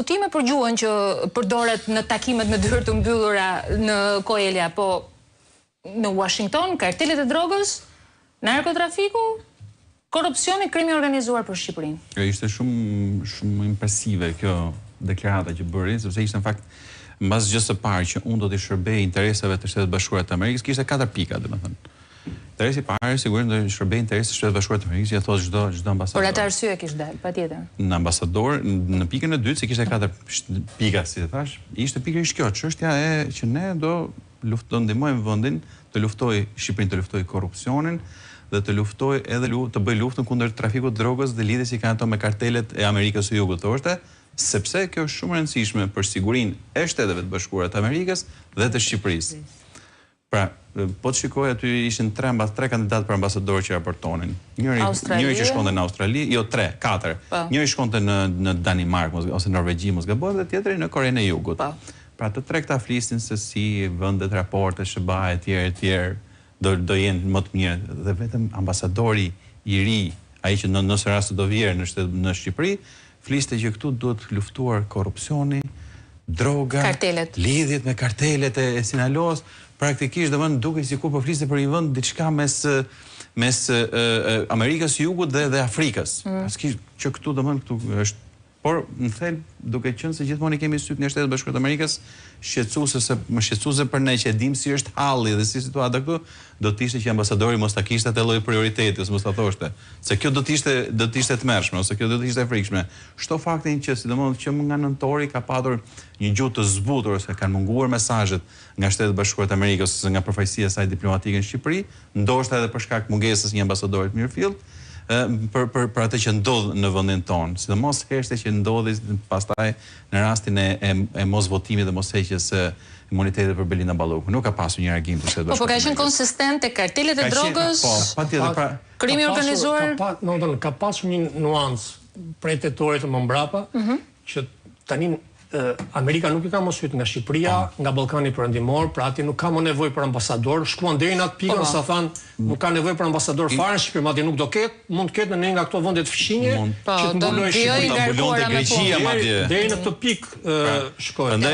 Diskutime për gjuhën që përdoret në takimet me dyert të mbyllura në Koelja, po në Washington, kartelet e drogës, narkotrafiku, korrupsioni, krimi organizuar për Shqipërinë. Ishte shumë impresive kjo deklarata që bëri, sepse ishte në fakt mbas gjës së parë që unë do të shërbej interesave të Shtetit Bashkuar të Amerikës, kishte 4 pika, domethënë. Interesi i parë sigurisht do të shërbej interesat e Shtetit Bashkuar të Amerikës, ja thos çdo ambasador. Për atë arsye kishte dalë, patjetër. Në ambasador, në pikën e dytë, se kishte 4 pika, si të thash, ishte pikërisht kjo, çështja e që ne do ndihmojmë vendin të luftojë Shqipërinë, të luftojë korrupsionin dhe të luftojë edhe të bëjë luftën kundër trafikut të drogës dhe lidhjes që kanë ato me kartelet e Amerikës së Jugut, thoshte, sepse kjo është shumë e rëndësishme për sigurinë e Shteteve të Bashkuara të Amerikës dhe të Shqipërisë. Pra, po të shikoj aty ishin 3 kandidatë për ambasador që raportonin. Njëri që shkonte në Australi, jo 4. Njëri shkonte në Danimark ose Norvegji, mos gaboj, dhe tjetri në Korenë e Jugut. Pra të 3 këta flisin se si vendet, raporte, SBA etj. Do jenë më të mirë dhe vetëm ambasadori i ri, ai që nëse rast do vjerë në Shqipëri, fliste që këtu duhet luftuar korrupsioni, droga, lidhjet me kartelet e Sinalos, praktikisht domethënë duke sikur po fliste për një vend diçka mes Amerikës së Jugut dhe Afrikës. Që këtu domethënë këtu është, por në thelb duke qenë se gjithmonë kemi syt nga Shtetet Bashkuara të Amerikës, shqetësuese për ne që e dim si është halli dhe si situata këtu, do të ishte që ambasadori mos ta kishte atë lloj prioriteti, ose mos ta thoshte, se kjo do të ishte të mërshme ose kjo do të ishte e frikshme. Shto faktin që sidomos që nga nëntori ka patur një gjuhë të zbutur ose kanë munguar mesazhet nga Shtetet Bashkuara të Amerikës ose nga përfaqësia e saj diplomatike në Shqipëri, ndoshta edhe për shkak mungesës një ambasadori të mirëfillt, për atë që ndodh në vendin tonë, sidomos hershte që ndodhi pastaj në rastin e mos votimit dhe mos heqjes së imunitetit për Belinda Balloku. Nuk ka pasur një reagim të Shtetit Bashkuar. Po ka qenë konsistent te kartelet e drogës. Po, patjetër. Krimi organizuar. Ka pasur një nuancë prej tetorit të më mbrapa, që tani Amerika nuk i ka mos hyt nga Shqipëria, nga Ballkani Perëndimor, pra aty nuk ka më nevojë për ambasador, shkuan deri në atë pikën sa thanë nuk ka nevojë për ambasador fare në Shqipëri, madje nuk do ketë, mund të ketë në një nga këto vende të fëqinje që të mbulojë Shqipërinë. Deri në këtë pikë shkojnë.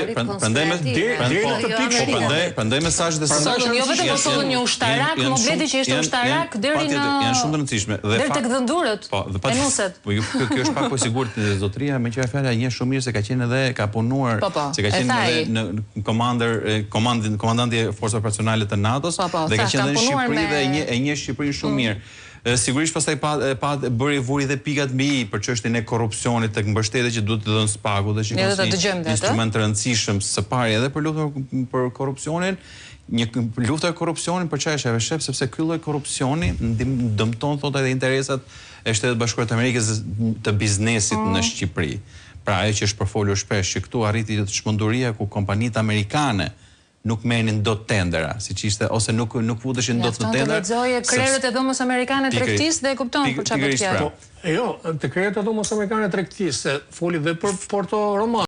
Prandaj mesazhet e saj. Jo vetëm po thonë një ushtarak, mobleti që ishte ushtarak deri në janë shumë të rëndësishme. Deri tek dhëndurët. E nuset. Po kjo është pak po sigurt zotëria, me qenë fjala një shumë mirë se ka qenë edhe ka punuar, se ka qenë edhe në komandanti e forcave operacionale të NATO-s dhe ka qenë në Shqipëri dhe e një Shqipërinë shumë mirë. Sigurisht pastaj bëri vuri dhe pikat mbi i për çështjen e korrupsionit tek mbështetjet që duhet të dhënë spaku dhe shikoni instrument të rëndësishëm së pari edhe për luftën për korrupsionin, një luftë e korrupsionit për çfarë është shef, sepse ky lloj korrupsioni dëmton thotë edhe interesat e Shtetit Bashkuar të Amerikës të biznesit në Shqipëri. Pra ajo që është përfolur shpesh që këtu arriti të çmenduria ku kompanitë amerikane nuk merrnin dot tendera, siç ishte ose nuk futeshin dot në tender. Lexoje krerët e dhomës amerikane tregtisë dhe e kupton për çfarë bëhet fjalë. Jo, te krerët e dhomës amerikane tregtisë foli dhe për Porto Roman.